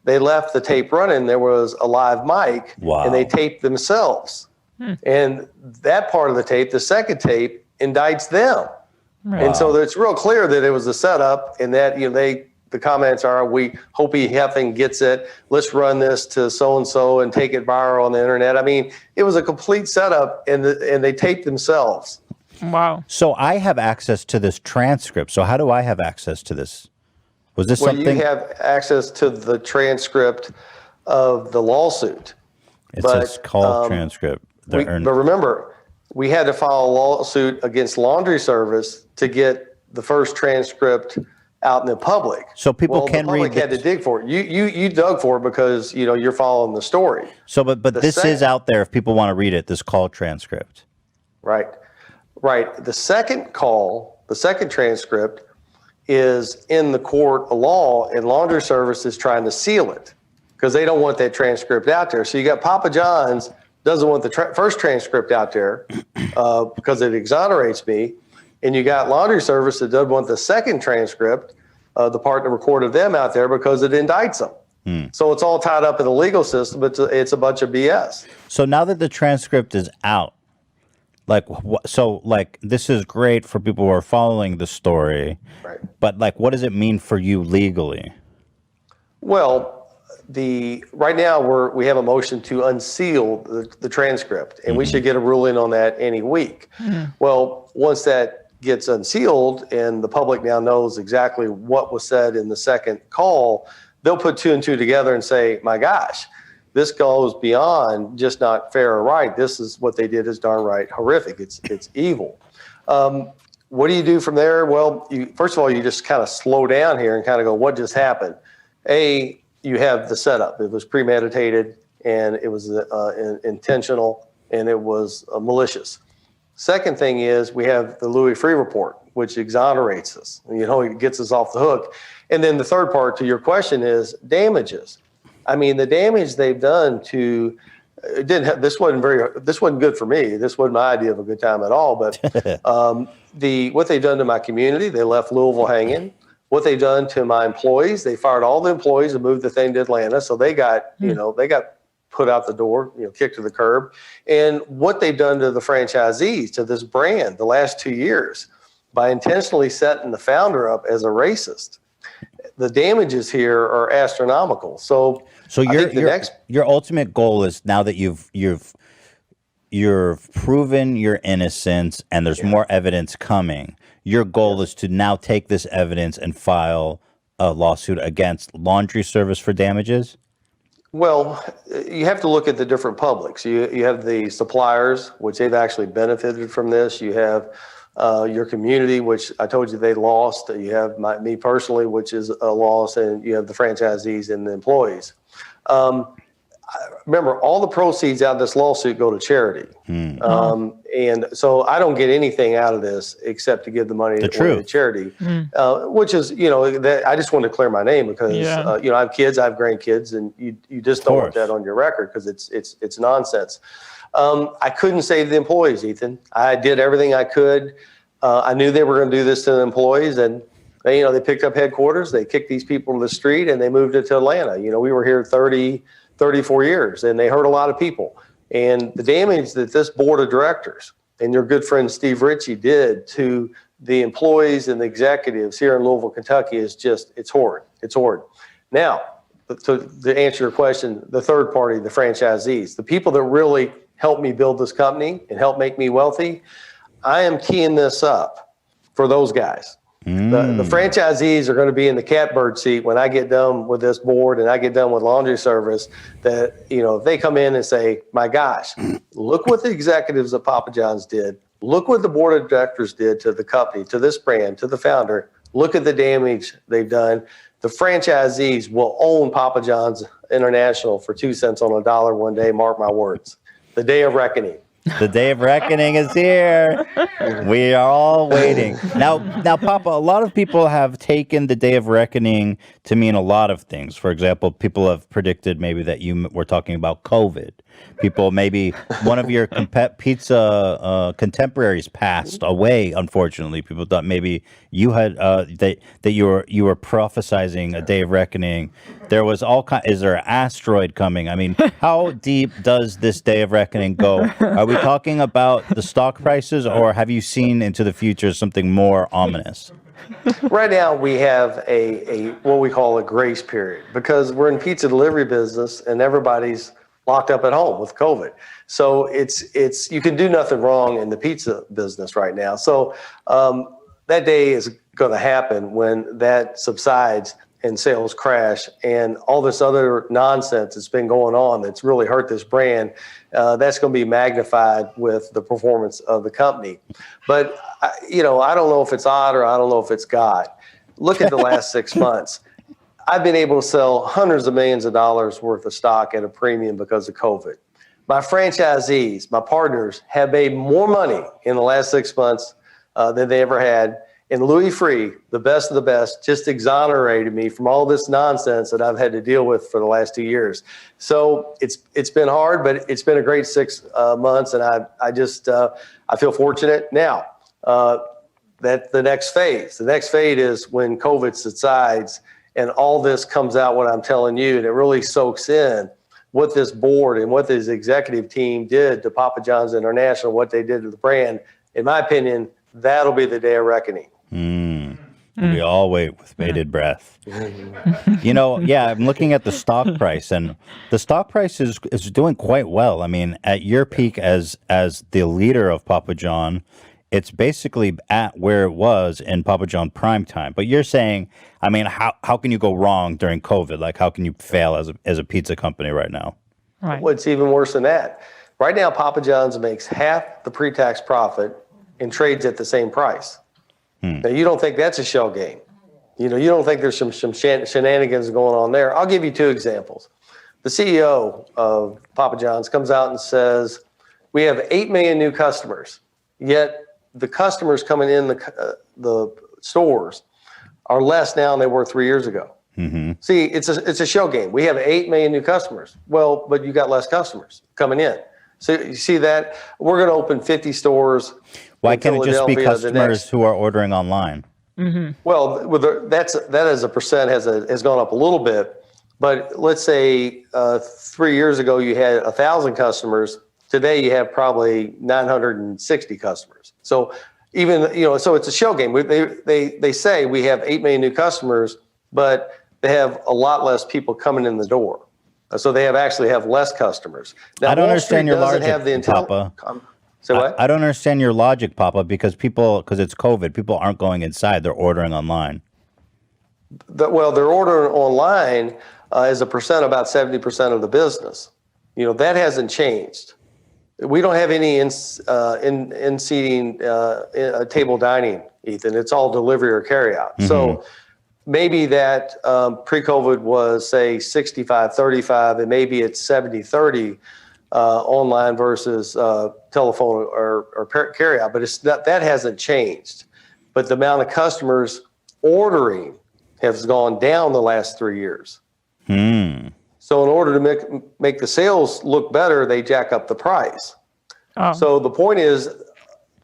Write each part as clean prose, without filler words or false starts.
they left the tape running. There was a live mic, and they taped themselves. And that part of the tape, the second tape, indicts them. And so it's real clear that it was a setup, and that the comments are, we hope he effing gets it. Let's run this to so-and-so and take it viral on the internet. I mean, it was a complete setup, and they taped themselves. Wow. So I have access to this transcript. So how do I have access to this? Was this something? You have access to the transcript of the lawsuit. It's called transcript. But remember, we had to file a lawsuit against Laundry Service to get the first transcript out in the public. So people can read. The public had to dig for it. You dug for it because you're following the story. So, but this is out there if people want to read it. This call transcript. Right. The second transcript is in the court of law, and Laundry Service is trying to seal it because they don't want that transcript out there. So you got Papa John's doesn't want the first transcript out there because it exonerates me. And you got Laundry Service that doesn't want the second transcript, the part that recorded them out there because it indicts them. So it's all tied up in the legal system, but it's a bunch of BS. So now that the transcript is out, this is great for people who are following the story. Right. But what does it mean for you legally? Well, right now we have a motion to unseal the transcript, and we should get a ruling on that any week. Well, once that gets unsealed and the public now knows exactly what was said in the second call, they'll put two and two together and say, my gosh, this goes beyond just not fair or right. This is what they did is darn right horrific. It's evil. What do you do from there? Well, first of all, you just kind of slow down here and kind of go, what just happened? You have the setup. It was premeditated, and it was intentional, and it was malicious. Second thing is we have the Louis Freeh report, which exonerates us. It gets us off the hook. And then the third part to your question is damages. I mean, the damage they've done this wasn't good for me. This wasn't my idea of a good time at all. But what they've done to my community, they left Louisville hanging. What they've done to my employees, they fired all the employees and moved the thing to Atlanta. So they got, they got put out the door, kicked to the curb. And what they've done to the franchisees, to this brand, the last 2 years, by intentionally setting the founder up as a racist, the damages here are astronomical. So your ultimate goal is, now that you've proven your innocence and there's more evidence coming, your goal is to now take this evidence and file a lawsuit against Laundry Service for damages? Well, you have to look at the different publics. You have the suppliers, which they've actually benefited from this. You have your community, which I told you they lost. You have me personally, which is a loss, and you have the franchisees and the employees. Remember, all the proceeds out of this lawsuit go to charity. And so I don't get anything out of this except to give the money to charity, which is, that I just want to clear my name because, I have kids, I have grandkids, and you just don't want that on your record because it's nonsense. I couldn't save the employees, Ethan. I did everything I could. I knew they were going to do this to the employees, and they picked up headquarters, they kicked these people to the street, and they moved it to Atlanta. We were here 34 years, and they hurt a lot of people. And the damage that this board of directors and your good friend Steve Ritchie did to the employees and the executives here in Louisville, Kentucky is it's horrid. It's horrid. Now, to answer your question, the third party, the franchisees, the people that really helped me build this company and helped make me wealthy, I am teeing this up for those guys. The franchisees are going to be in the catbird seat when I get done with this board and I get done with Laundry Service, that, if they come in and say, my gosh, look what the executives of Papa John's did. Look what the board of directors did to the company, to this brand, to the founder. Look at the damage they've done. The franchisees will own Papa John's International for 2 cents on a dollar one day. Mark my words. The day of reckoning. The day of reckoning is here. We are all waiting. Now, Papa, a lot of people have taken the day of reckoning to mean a lot of things. For example, people have predicted maybe that you were talking about COVID. People, maybe one of your pizza contemporaries passed away. Unfortunately, people thought maybe you had that you were prophesizing a day of reckoning. There was all kind. Is there an asteroid coming? I mean, how deep does this day of reckoning go? Are we talking about the stock prices, or have you seen into the future something more ominous? Right now, we have a what we call a grace period because we're in pizza delivery business and everybody's locked up at home with COVID. So it's you can do nothing wrong in the pizza business right now. So that day is going to happen when that subsides and sales crash and all this other nonsense that's been going on that's really hurt this brand. That's going to be magnified with the performance of the company. But I don't know if it's odd or I don't know if it's God. Look at the last 6 months. I've been able to sell hundreds of millions of dollars worth of stock at a premium because of COVID. My franchisees, my partners have made more money in the last 6 months than they ever had. And Louis Free, the best of the best, just exonerated me from all this nonsense that I've had to deal with for the last 2 years. So it's been hard, but it's been a great 6 months, and I feel fortunate. Now, that the next phase is when COVID subsides and all this comes out, what I'm telling you, and it really soaks in what this board and what this executive team did to Papa John's International, what they did to the brand. In my opinion, that'll be the day of reckoning. We all wait with bated breath. I'm looking at the stock price, and the stock price is doing quite well. I mean, at your peak as the leader of Papa John, it's basically at where it was in Papa John prime time. But you're saying, I mean, how can you go wrong during COVID? Like, how can you fail as a pizza company right now? Right. Well, it's even worse than that. Right now, Papa John's makes half the pre-tax profit and trades at the same price. Now, you don't think that's a shell game. You don't think there's some shenanigans going on there. I'll give you 2 examples. The CEO of Papa John's comes out and says, we have 8 million new customers, yet the customers coming in the stores are less now than they were 3 years ago. Mm-hmm. See, it's a shell game. We have 8 million new customers. Well, but you got less customers coming in. So you see that we're going to open 50 stores. Why can't it just be customers who are ordering online? Mm-hmm. Well, that as a percent has gone up a little bit. But let's say 3 years ago you had 1,000 customers. Today you have probably 960 customers. So even so it's a shell game. They say we have 8 million new customers, but they have a lot less people coming in the door. So they actually have less customers. Now, I don't understand your doesn't logic, have the Papa. So what? I don't understand your logic, Papa, because it's COVID. People aren't going inside. They're ordering online. They're ordering online as a percent, about 70% of the business. That hasn't changed. We don't have any in-seating table dining, Ethan. It's all delivery or carryout. Mm-hmm. So maybe that pre-COVID was, say, 65-35, and maybe it's 70-30 online versus telephone or carryout. But that hasn't changed. But the amount of customers ordering has gone down the last 3 years. So in order to make the sales look better, they jack up the price. Oh. So the point is,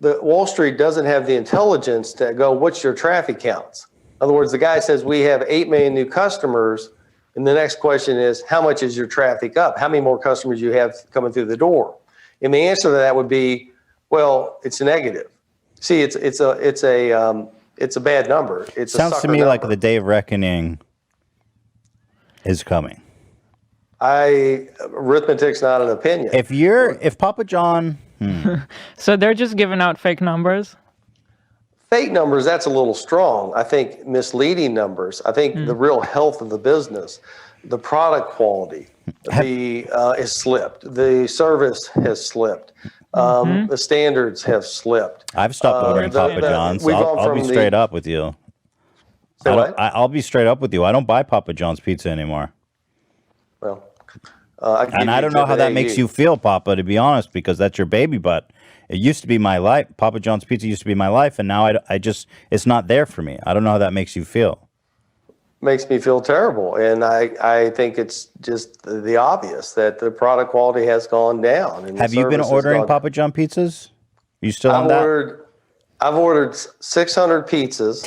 Wall Street doesn't have the intelligence to go, what's your traffic counts? In other words, the guy says we have 8 million new customers, and the next question is, how much is your traffic up? How many more customers you have coming through the door? And the answer to that would be, well, it's negative. See, it's a bad number. Sounds to me number. Like the day of reckoning is coming. Arithmetic's not an opinion. If Papa John, So they're just giving out fake numbers? Fake numbers, that's a little strong. I think misleading numbers. I think the real health of the business, the product quality, has slipped. The service has slipped. The standards have slipped. I've stopped ordering Papa John's. I'll be straight up with you. Say what? I'll be straight up with you. I don't buy Papa John's pizza anymore. Well, And I don't know how that makes you feel, Papa, to be honest, because that's your baby. But it used to be my life. Papa John's Pizza used to be my life, and now I just it's not there for me. I don't know how that makes you feel. Makes me feel terrible, and I think it's just the obvious that the product quality has gone down. And Have you been ordering Papa John pizzas? You still on that? I've ordered 600 pizzas.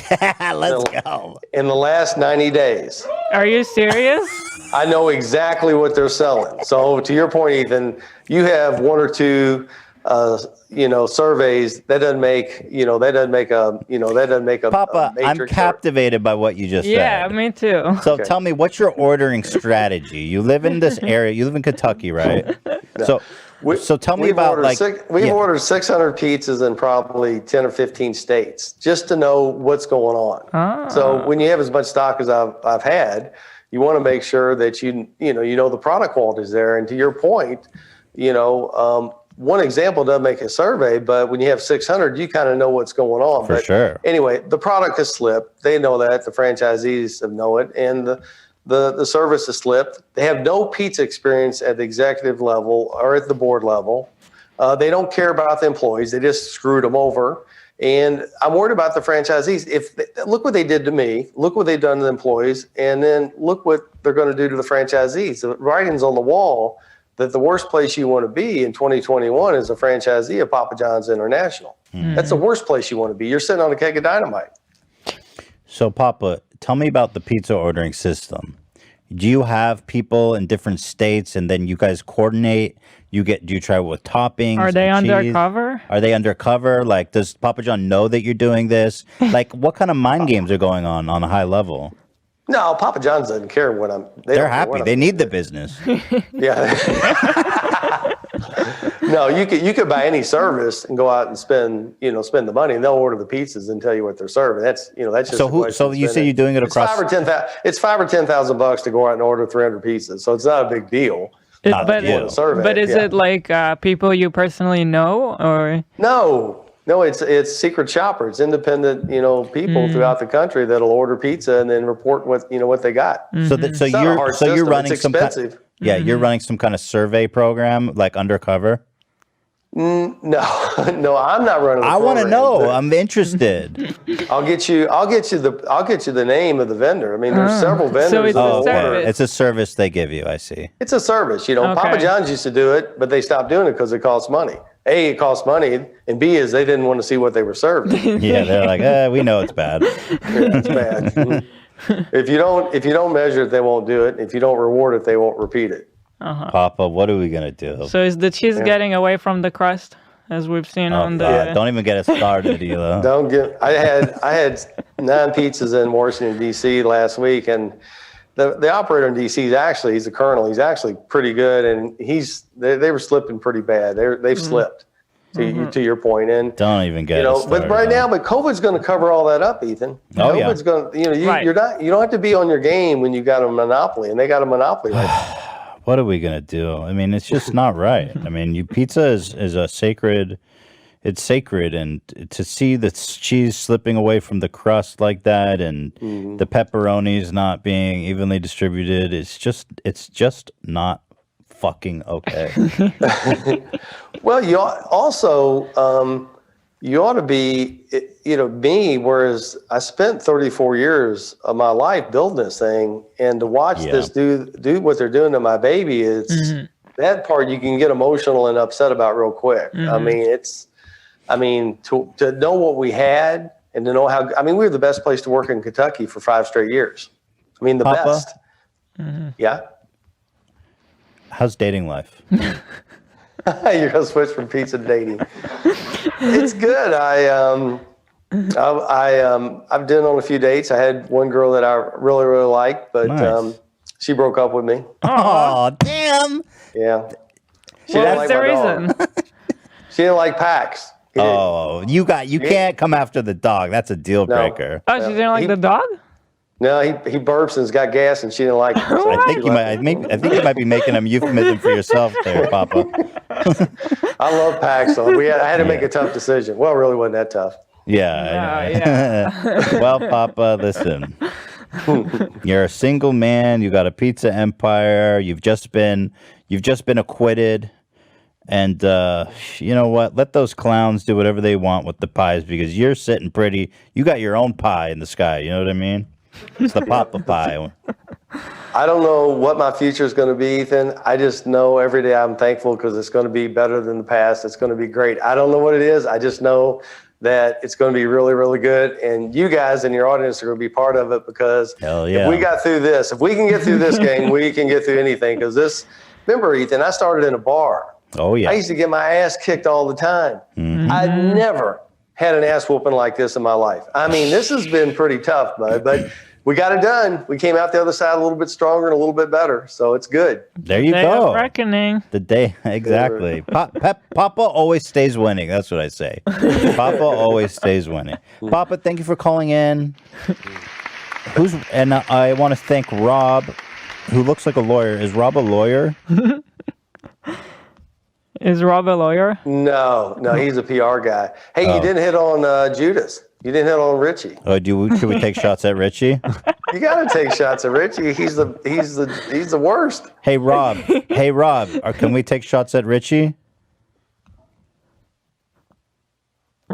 Let's go. In the last 90 days. Are you serious? I know exactly what they're selling. So to your point, Ethan, you have one or two, surveys. That doesn't make a Papa, a I'm matrix captivated by what you just Yeah, said. me too. So tell me, what's your ordering strategy? You live in this area. You live in Kentucky, right? So tell me about We've ordered 600 pizzas in probably 10 or 15 states just to know what's going on. So when you have as much stock as I've had, you want to make sure that you know the product quality is there. And to your point, one example doesn't make a survey, but when you have 600, you kind of know what's going on. For sure. Anyway, the product has slipped. They know that. The franchisees know it, and the service has slipped. They have no pizza experience at the executive level or at the board level. They don't care about the employees. They just screwed them over. And I'm worried about the franchisees. Look what they did to me. Look what they've done to the employees. And then look what they're going to do to the franchisees. The writing's on the wall that the worst place you want to be in 2021 is a franchisee of Papa John's International. That's the worst place you want to be. You're sitting on a keg of dynamite. So, Papa, tell me about the pizza ordering system. Do you have people in different states, and then you guys coordinate? Do you try with toppings? Are they and cheese? undercover? Are they undercover? Like, does Papa John know that you're doing this? Like, what kind of mind games are going on a high level? No, Papa John's doesn't care what I'm. They're happy. They need the business. Yeah. No, you could buy any service and go out and spend the money, and they'll order the pizzas and tell you what they're serving. That's just So you say you're doing it across? It's $5,000 or $10,000 to go out and order 300 pizzas, so it's not a big deal. But is it like people you personally know, or No, it's secret shopper. It's independent, people throughout the country that'll order pizza and then report what they got. So you're running some expensive. You're running some kind of survey program, like undercover. No, I'm not running. I want to know. I'm interested. I'll get you the name of the vendor. I mean, there's several vendors. So it's a service. It's a service they give you. I see. It's a service. Okay. Papa John's used to do it, but they stopped doing it because it costs money. A, it costs money, and B is they didn't want to see what they were serving. Yeah, they're like, we know it's bad. Yeah, it's bad. If you don't measure it, they won't do it. If you don't reward it, they won't repeat it. Papa, what are we gonna do? So is the cheese getting away from the crust, as we've seen on the? God, don't even get us started, Elo. I had 9 pizzas in Washington D.C. last week, and the operator in D.C. he's a colonel. He's actually pretty good, and they were slipping pretty bad. They've slipped. To your point, and don't even get us started, but right now, COVID's going to cover all that up, Ethan. COVID's going to, you don't have to be on your game when you got a monopoly, and they got a monopoly right now. What are we gonna do? I mean, it's just not right. I mean, pizza is a sacred. It's sacred, and to see the cheese slipping away from the crust like that, and the pepperonis not being evenly distributed, it's just not fucking okay. Well, you ought to be, me, whereas I spent 34 years of my life building this thing, and to watch this do what they're doing to my baby, that part you can get emotional and upset about real quick. I mean, to know what we had and to know we were the best place to work in Kentucky for 5 straight years. I mean, the Papa? best. Yeah. How's dating life? You're gonna switch from pizza to dating. It's good. I've been on a few dates. I had one girl that I really, really liked, but Nice. she broke up with me. Oh, damn! Yeah. What's the reason? She didn't like PAX. Oh, you can't come after the dog. That's a deal breaker. Oh, she didn't like the dog? No, he burps and has got gas, and she didn't like it. So I think you might be making a euphemism for yourself there, Papa. I love PAX, so I had to make a tough decision. Well, it really wasn't that tough. Yeah. Well, Papa, listen. You're a single man. You got a pizza empire. You've just been acquitted. And you know what? Let those clowns do whatever they want with the pies because you're sitting pretty. You got your own pie in the sky. You know what I mean? It's the Papa pie. I don't know what my future is going to be, Ethan. I just know every day I'm thankful because it's going to be better than the past. It's going to be great. I don't know what it is. I just know that it's going to be really, really good. And you guys in your audience are going to be part of it because if we got through this, if we can get through this game, we can get through anything. Because remember, Ethan, I started in a bar. Oh, yeah. I used to get my ass kicked all the time. Mm-hmm. I never had an ass whooping like this in my life. I mean, this has been pretty tough, bud, but we got it done. We came out the other side a little bit stronger and a little bit better. So it's good. There you Day go. of reckoning. The day, exactly. Papa always stays winning. That's what I say. Papa always stays winning. Papa, thank you for calling in. And I want to thank Rob, who looks like a lawyer. Is Rob a lawyer? Is Rob a lawyer? No, he's a PR guy. Hey, you didn't hit on Judas. You didn't hit on Richie. Oh, should we take shots at Richie? You got to take shots at Richie. He's the worst. Hey, Rob. Can we take shots at Richie?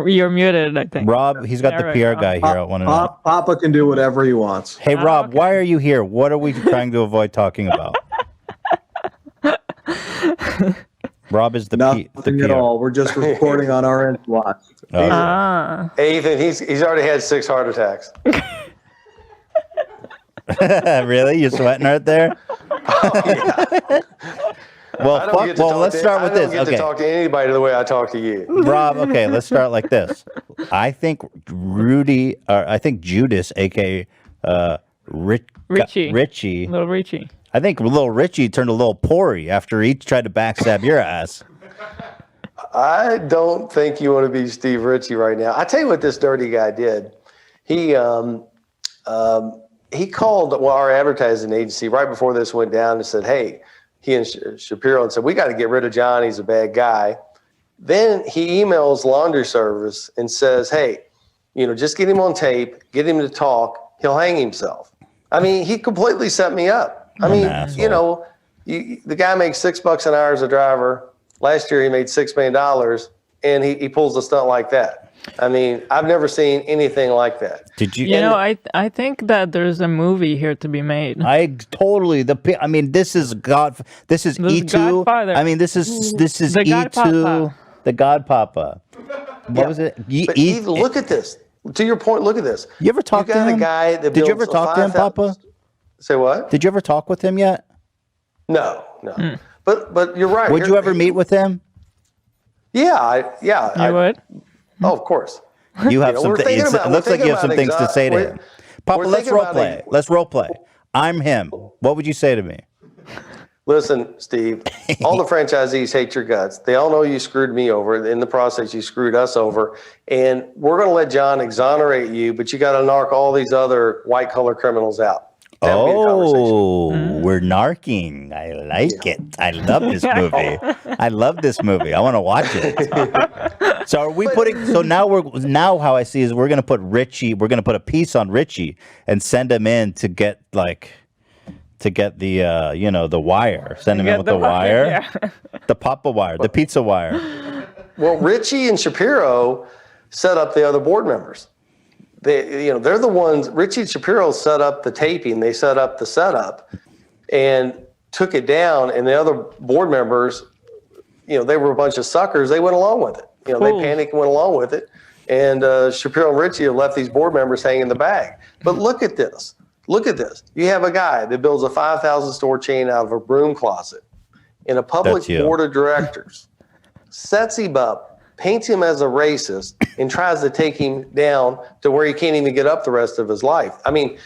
You're muted, I think. Rob, he's got the PR guy here. I want to know. Papa can do whatever he wants. Hey, Rob, why are you here? What are we trying to avoid talking about? Rob is the Nothing PR. at all. We're just recording on our end. Watch. Hey, Ethan, he's already had 6 heart attacks. Really? You're sweating right there? Oh, yeah. Well, let's start with this. I don't get to talk to anybody the way I talk to you. Rob, okay, let's start like this. I think Judas, a.k.a. Richie. Little Richie. I think little Richie turned a little porry after he tried to backstab your ass. I don't think you want to be Steve Ritchie right now. I tell you what this dirty guy did. He called our advertising agency right before this went down and said, hey, he and Shapiro and said, we got to get rid of John. He's a bad guy. Then he emails laundry service and says, hey, just get him on tape, get him to talk. He'll hang himself. I mean, he completely set me up. I mean, the guy makes $6 an hour as a driver. Last year he made $6 million, and he pulls a stunt like that. I mean, I've never seen anything like that. Did you? I think that there's a movie here to be made. This is E2. Godfather. I mean, this is The E2. Godpapa. The Godpapa. What was it? Ethan, look at this. To your point, look at this. You ever talk to him? A guy that Did you ever talk to him, Papa? Say what? Did you ever talk with him yet? No. But you're right. Would you ever meet with him? Yeah, I would. Oh, of course. You have something. It looks like you have some things to say to him. Papa, let's role play. Let's role play. I'm him. What would you say to me? Listen, Steve, all the franchisees hate your guts. They all know you screwed me over. In the process, you screwed us over. And we're going to let John exonerate you, but you got to narc all these other white-collar criminals out. We're narking. I like it. I love this movie. I want to watch it. So are we putting? So now how I see is we're gonna put Richie. We're gonna put a piece on Richie and send him in to get the the wire. Send him in with the wire, yeah. the Papa wire, the pizza wire. Well, Richie and Shapiro set up the other board members. They're the ones. Richie and Shapiro set up the taping. They set up the setup and took it down. And the other board members, they were a bunch of suckers. They went along with it. They panicked and went along with it. And Shapiro and Richie have left these board members hanging in the bag. But look at this. Look at this. You have a guy that builds a 5,000 store chain out of a broom closet in a public board of directors, sets him up, paints him as a racist, and tries to take him down to where he can't even get up the rest of his life. I mean,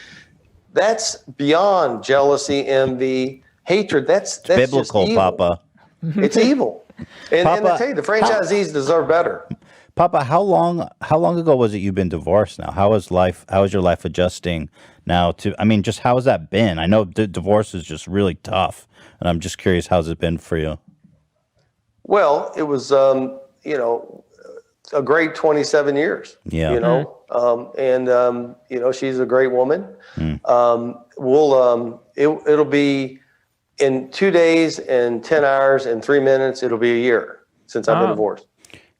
that's beyond jealousy, envy, hatred. That's biblical, just evil. Papa. It's evil. And Papa, I tell you, the franchisees deserve better. Papa, how long ago was it you've been divorced now? How is your life adjusting now to, just how has that been? I know divorce is just really tough, and I'm just curious, how's it been for you? Well, it was, a great 27 years. Yeah. You know, you know, she's a great woman. It'll be in 2 days and 10 hours and 3 minutes. It'll be a year since I've been divorced.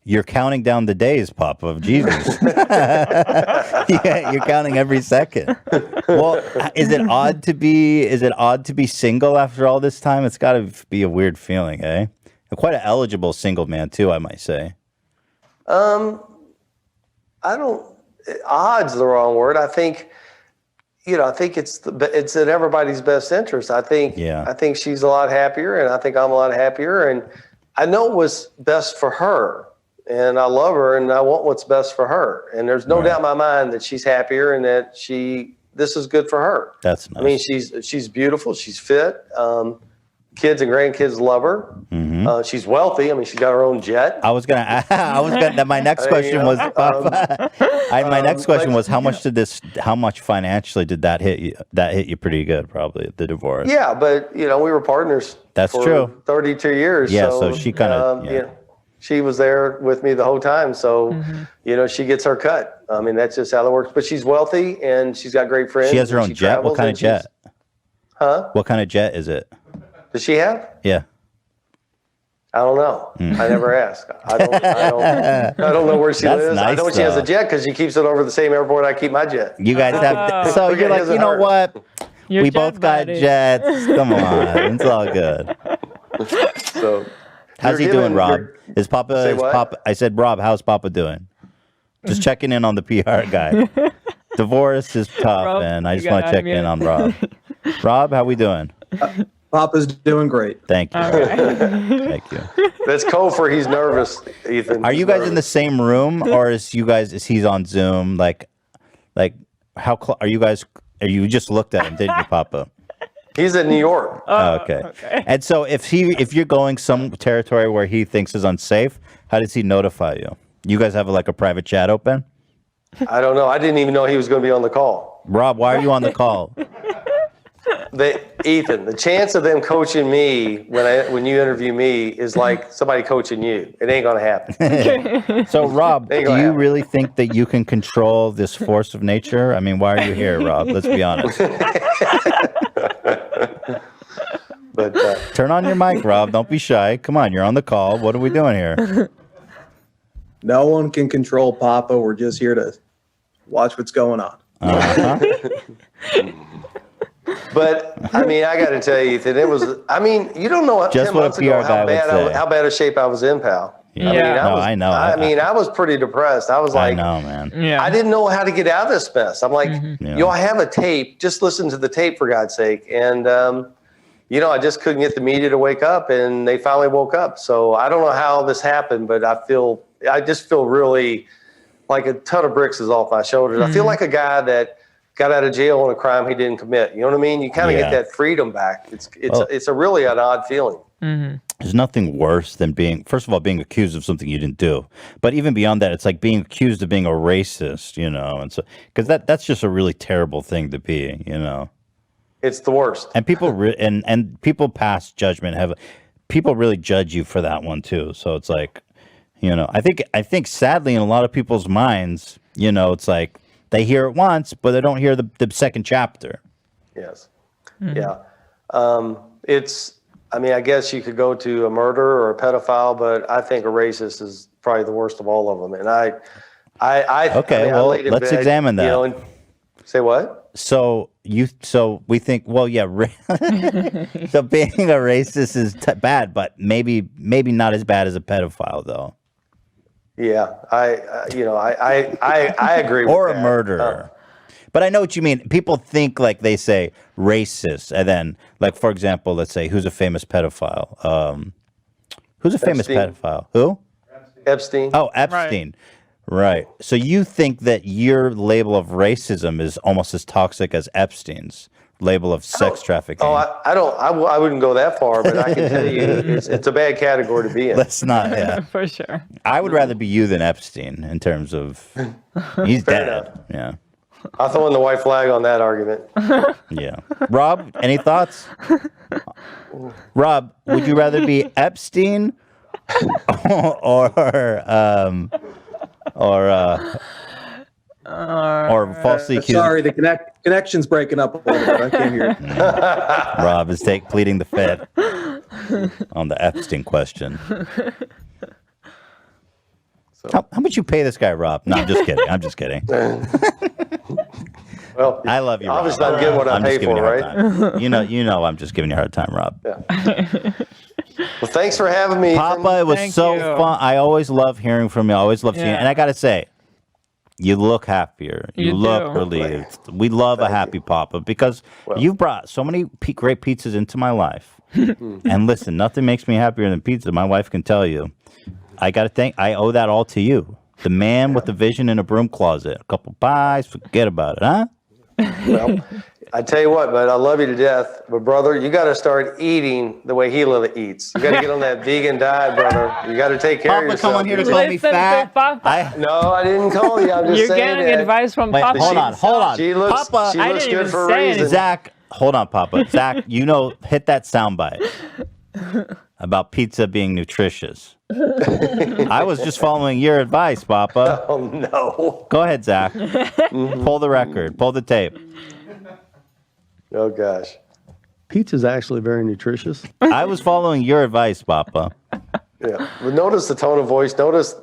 You're counting down the days, Papa, of Jesus. Yeah, you're counting every second. Well, is it odd to be single after all this time? It's got to be a weird feeling, eh? Quite an eligible single man too, I might say. Odd's the wrong word. I think, you know, I think it's in everybody's best interest. I think she's a lot happier, and I think I'm a lot happier, and I know what's best for her, and I love her, and I want what's best for her. And there's no doubt in my mind that she's happier and that this is good for her. That's nice. I mean, she's beautiful. She's fit. Kids and grandkids love her. She's wealthy. I mean, she's got her own jet. My next question was, Papa, my next question was, how much financially did that hit you? That hit you pretty good, probably, the divorce. Yeah, but, you know, we were partners. That's for true. 32 years. Yeah, so she kind of, you know, she was there with me the whole time. So, you know, she gets her cut. I mean, that's just how it works. But she's wealthy, and she's got great friends. She has her own jet? What kind of jet? Huh? What kind of jet is it? Does she have? Yeah. I don't know. I never asked. I don't know where she lives. Nice, I know she has a jet because she keeps it over the same airport I keep my jet. You guys have, so you're like, you know what? We both got jets. Come on, it's all good. So, how's he doing, Rob? I said, Rob, how's Papa doing? Just checking in on the PR guy. Divorce is tough, Rob, and I just want to check in on Rob. Rob, how we doing? Papa's doing great. Thank you. Thank you. That's code for he's nervous, Ethan. Are you guys in the same room, or is he's on Zoom? Like how are you guys? You just looked at him, didn't you, Papa? He's in New York. Okay. And so if you're going some territory where he thinks is unsafe, how does he notify you? You guys have a private chat open? I don't know. I didn't even know he was going to be on the call. Rob, why are you on the call? Ethan, the chance of them coaching me when you interview me is like somebody coaching you. It ain't gonna happen. So, Rob, do you really think that you can control this force of nature? I mean, why are you here, Rob? Let's be honest. But turn on your mic, Rob. Don't be shy. Come on, you're on the call. What are we doing here? No one can control Papa. We're just here to watch what's going on. But I mean, I got to tell you, Ethan, it was. I mean, you don't know just 10 what months a PR ago guy how bad a shape I was in, pal. Yeah. I know. I mean, I was pretty depressed. I was like, I know, man. Yeah. I didn't know how to get out of this mess. I'm like, I have a tape. Just listen to the tape, for God's sake. And you know, I just couldn't get the media to wake up, and they finally woke up. So I don't know how this happened, but I just feel really like a ton of bricks is off my shoulders. I feel like a guy that got out of jail on a crime he didn't commit. You know what I mean? You kind of get that freedom back. It's a really an odd feeling. There's nothing worse than being accused of something you didn't do. But even beyond that, it's like being accused of being a racist, you know, and so because that's just a really terrible thing to be, you know. It's the worst. And people and people pass judgment people really judge you for that one too. So it's like, you know, I think sadly in a lot of people's minds, you know, it's like they hear it once, but they don't hear the second chapter. Yes. Yeah. I mean, I guess you could go to a murderer or a pedophile, but I think a racist is probably the worst of all of them. And let's examine that. You know, say what? So we think, well, yeah. So being a racist is bad, but maybe not as bad as a pedophile, though. Yeah, I agree with that. Or a murderer. But I know what you mean. People think like they say racist, and then like, for example, let's say who's a famous pedophile? Who's a famous pedophile? Who? Epstein. Oh, Epstein. Right. So you think that your label of racism is almost as toxic as Epstein's label of sex trafficking? Oh, I wouldn't go that far, but I can tell you it's a bad category to be in. Let's not, yeah. For sure. I would rather be you than Epstein in terms of he's dead. Enough. Yeah. I'll throw in the white flag on that argument. Yeah. Rob, any thoughts? Rob, would you rather be Epstein or or falsely accused. Sorry, the connection's breaking up a little bit. I can't hear you. Rob is pleading the fifth on the Epstein question. How much you pay this guy, Rob? No, I'm just kidding. I'm just kidding. Well, I love you, Rob. obviously I'm getting what I pay for, right? You know, I'm just giving you a hard time, Rob. Yeah. Well, thanks for having me. Papa, it was Thank so you. fun. I always love hearing from you. I always love seeing you. And I got to say, you look happier. You look do. relieved. We love a happy Papa because you've brought so many great pizzas into my life. And listen, nothing makes me happier than pizza. My wife can tell you. I got to think, I owe that all to you. The man with the vision in a broom closet. A couple pies, forget about it, huh? Well, I tell you what, but I love you to death. But brother, you got to start eating the way Hila eats. You got to get on that vegan diet, brother. You got to take care of Papa, yourself. come on here to call me Listen to fat. Papa. No, I didn't call you. I'm just You're saying getting that. advice from Wait, Papa. hold on. She looks, Papa, she I looks didn't good even for a say reason. Zach, hold on, Papa. Zach, hit that soundbite about pizza being nutritious. I was just following your advice, Papa. Oh, no. Go ahead, Zach. Pull the record. Pull the tape. Oh, gosh. Pizza's actually very nutritious. I was following your advice, Papa. Yeah. But notice the tone of voice. Notice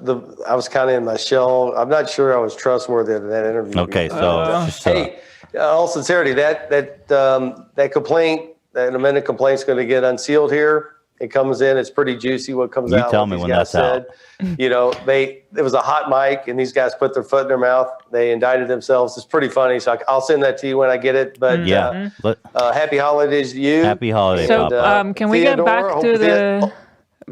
I was kind of in my shell. I'm not sure I was trustworthy in that interview. Okay, so Hey, all sincerity, that complaint, that amended complaint is going to get unsealed here. It comes in. It's pretty juicy what comes You out. tell what me these when guys that's out. said. You know, it was a hot mic, and these guys put their foot in their mouth. They indicted themselves. It's pretty funny. So I'll send that to you when I get it. But yeah. happy holidays to you. Happy holiday, So, Papa. can we get Theodore, back hope to the?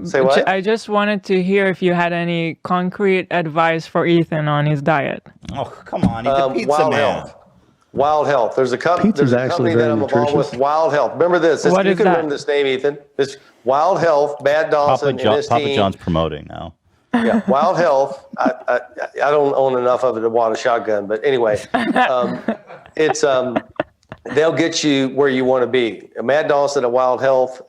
Say what? I just wanted to hear if you had any concrete advice for Ethan on his diet. Oh, come on. He's a pizza Wild man. Health. Wild Health. There's a company. Pizza's There's a actually company that very I'm involved with. nutritious. Wild Health. Remember this. What you is can that? remember this name, Ethan. This Wild Health. Matt Dawson and his Papa team. John's promoting now. Yeah, Wild Health. I don't own enough of it to want a shotgun, but anyway, it's they'll get you where you want to be. Matt Dawson at Wild Health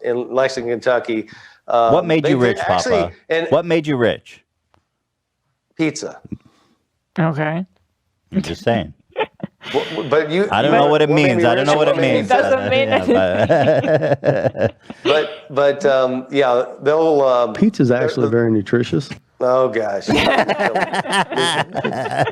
in Lexington, Kentucky. What made you rich, actually, Papa? And What made you rich? pizza. Okay. I'm just saying. But you. I don't know what it made means. me I don't know rich? what it means. doesn't mean But yeah, they'll. Pizza's actually very nutritious. Oh gosh. Yeah,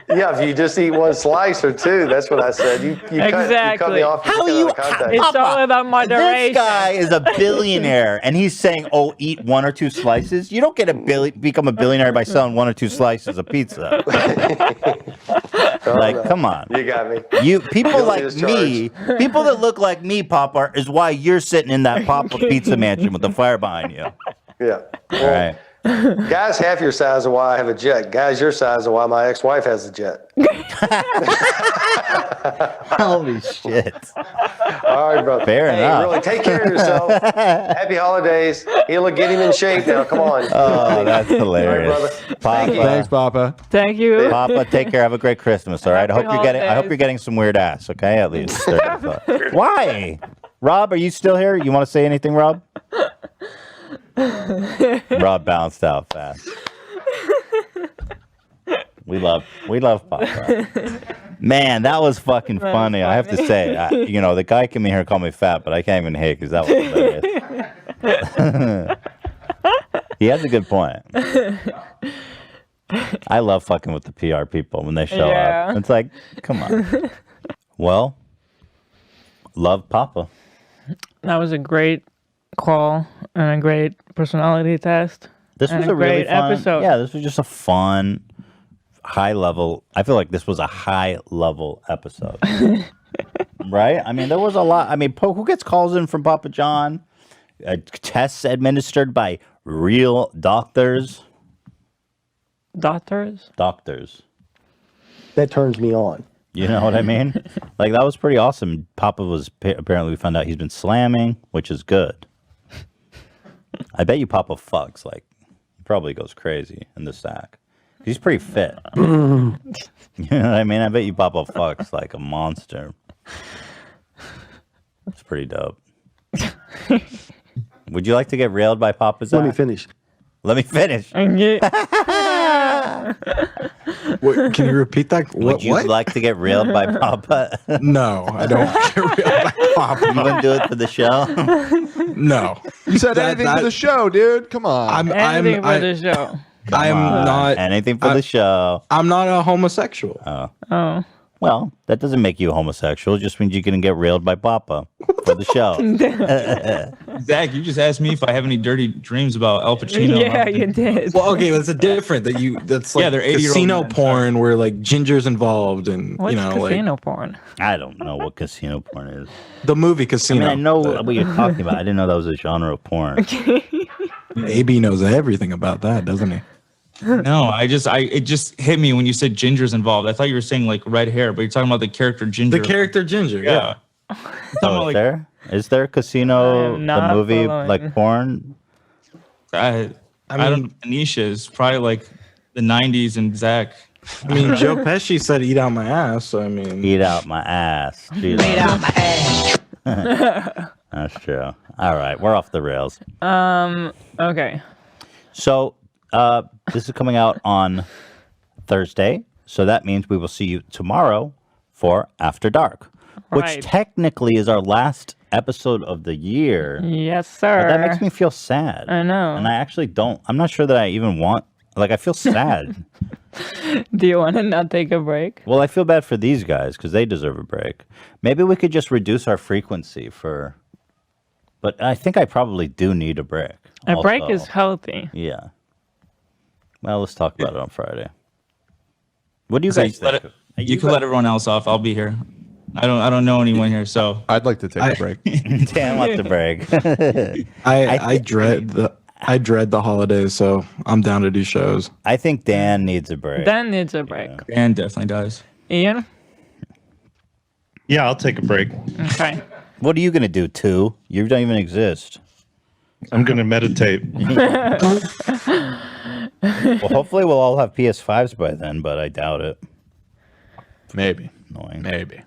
if you just eat one slice or two, that's what I said. You cut me Exactly. off. How you you- cut out of context. It's Papa, all about moderation. This guy is a billionaire, and he's saying, "Oh, eat one or two slices." You don't get become a billionaire by selling one or two slices of pizza. Like, come on. You got me. People Guilty like as me, people that look like me, Papa, is why you're sitting in that Papa Pizza mansion with the fire behind you. Yeah. All right. Guys half your size of why I have a jet. Guys your size of why my ex-wife has a jet. Holy shit. All right, brother. Fair enough. Really, take care of yourself. Happy holidays. He'll get him in shape now. Come on. Oh, that's All right, hilarious. brother. Papa, Thanks, Papa. Thank you. Papa, take care. Have a great Christmas. All right. I Happy hope you're getting some weird ass. Okay, at least. Why? Rob, are you still here? You want to say anything, Rob? Rob bounced out fast. We love Papa. Man, that was fucking funny. I have to say, the guy came in here and called me fat, but I can't even hate because that was hilarious. He has a good point. I love fucking with the PR people when they show up. It's like, come on. Well, love Papa. That was a great call and a great personality test. This And was a a really great fun episode. Yeah, this was just a fun, high level. I feel like this was a high level episode. Right? I mean, there was a lot. I mean, who gets calls in from Papa John? Tests administered by real doctors. Doctors? Doctors. That turns me on. You know what I mean? Like, that was pretty awesome. Papa was, apparently we found out he's been slamming, which is good. I bet you Papa fucks, like, he probably goes crazy in the stack. He's pretty fit. You know what I mean? I bet you Papa fucks like a monster. It's pretty dope. Would you like to get railed by Papa Zach? Let me finish. Let me finish. And What, can you repeat that? Would you like to get railed by Papa? No, I don't want to get real by Papa. You wouldn't do it for the show? No. You said anything for the show, dude. Come on. Anything for the show. I am not anything for the show. I'm not a homosexual. Oh. Well, that doesn't make you a homosexual. It just means you can get railed by Papa for the show. Zach, you just asked me if I have any dirty dreams about Al Pacino. Yeah, you did. Well, okay, that's a different that's like Yeah, they're 80-year-old casino men, porn where like ginger's involved and What's you know casino like porn? I don't know what casino porn is. the movie I Casino. mean, I know what you're talking about. I didn't know that was a genre of porn. AB knows everything about that, doesn't he? No, it just hit me when you said Ginger's involved. I thought you were saying like red hair, but you're talking about the character Ginger. The character Ginger, yeah. Oh, is there Casino, the not movie, following. like porn? I don't know. Anisha is probably like the 90s and Zach. I mean, Joe Pesci said eat out my ass, so I mean Eat out my ass. Eat out my ass. That's true. All right, we're off the rails. Okay. So, this is coming out on Thursday, so that means we will see you tomorrow for After Dark, which Right. technically is our last episode of the year. Yes, sir. But that makes me feel sad. I know. And I actually don't. I'm not sure that I even want. Like, I feel sad. Do you want to not take a break? Well, I feel bad for these guys because they deserve a break. Maybe we could just reduce our frequency for. But I think I probably do need a break. A break also. is healthy. Yeah. Well, let's talk about it on Friday. What do you So guys you let think? You can let everyone else off. I'll be here. I don't know anyone here, so I'd like to take a break. Dan wants a break. I dread the holidays, so I'm down to do shows. I think Dan needs a break. Dan needs a break. Dan definitely does. Ian? Yeah, I'll take a break. Okay. What are you going to do, too? You don't even exist. I'm going to meditate. Well, hopefully we'll all have PS5s by then, but I doubt it. Maybe. Annoying. Maybe.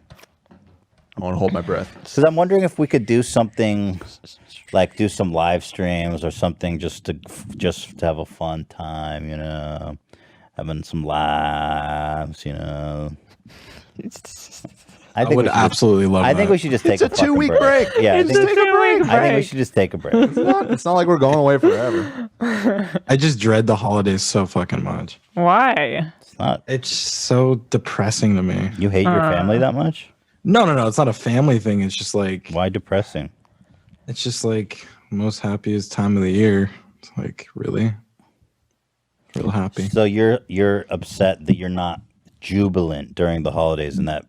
I want to hold my breath. Because I'm wondering if we could do something, like do some live streams or something, just to have a fun time, you know, having some lives, you know. I would absolutely love I that. think we should just take It's a fucking 2-week break. Yeah, It's a 2-week break. I think we should just take a break. It's not like we're going away forever. I just dread the holidays so fucking much. Why? It's not. It's so depressing to me. You hate your family that much? No. It's not a family thing. It's just like Why depressing? it's just like most happiest time of the year. It's like really, real happy. So you're upset that you're not jubilant during the holidays, and that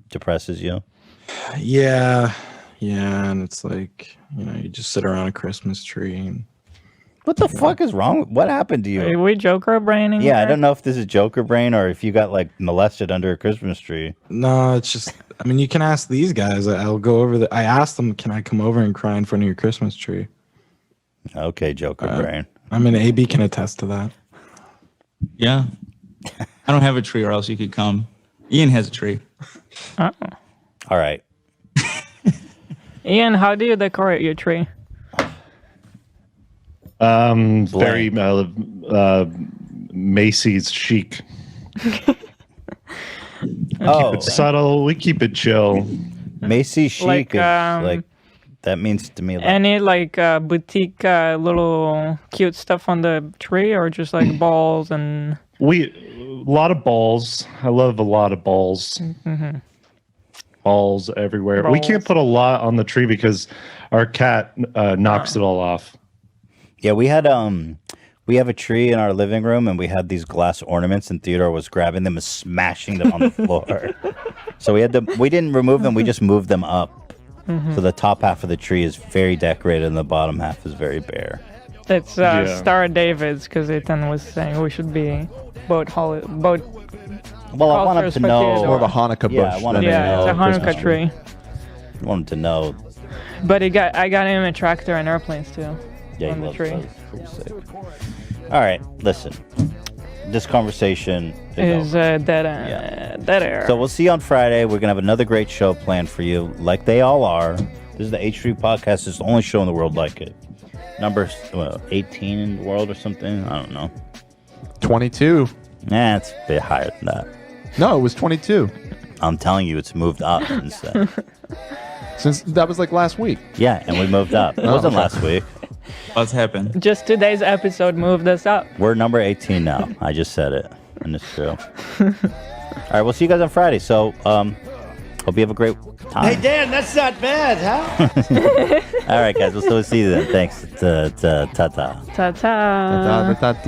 depresses you? Yeah, and it's like you just sit around a Christmas tree. And, What the fuck is wrong? What happened to Are you? we Joker braining? Yeah, I here? don't know if this is Joker brain or if you got like molested under a Christmas tree. no, it's just. I mean, you can ask these guys. I'll go over I asked them, can I come over and cry in front of your Christmas tree? Okay, Joker brain. I mean, AB can attest to that. Yeah. I don't have a tree, or else you could come. Ian has a tree. Oh. All right. Ian, how do you decorate your tree? Very Macy's chic. Oh, It's subtle. We keep it chill. Macy's chic Like, is like that means to me like Any like boutique little cute stuff on the tree, or just like balls and? A lot of balls. I love a lot of balls. Mm-hmm. Balls everywhere. We can't Balls. put a lot on the tree because our cat knocks it all off. Yeah, we have a tree in our living room, and we had these glass ornaments, and Theodore was grabbing them and smashing them on the floor. So we didn't remove them, we just moved them up. Mm-hmm. So the top half of the tree is very decorated, and the bottom half is very bare. It's Star David's, because Ethan was saying we should be boat. Well, I want him Cultures to for know. Theodore. More of a Hanukkah bush. Yeah, I want him to Yeah, know. it's a Hanukkah Christmas tree. I want him to know. But I got him a tractor and airplanes too. Yeah, on he the loves tree. those. Pretty sick. All right, listen. This conversation Is over. dead air. So we'll see you on Friday. We're gonna have another great show planned for you, like they all are. This is the H3 podcast. It's the only show in the world like it. Number 18 in the world or something. I don't know. 22. It's a bit higher than that. No, it was 22. I'm telling you, it's moved up instead. Since that was like last week. Yeah, and we moved up. It wasn't last week. What's happened? Just today's episode moved us up. We're number 18 now. I just said it, and it's true. All right, we'll see you guys on Friday. So, hope you have a great time. Hey, Dan, that's not bad, huh? All right, guys, we'll see you then. Thanks. Ta-ta. Ta-ta. Ta-ta-ta-ti.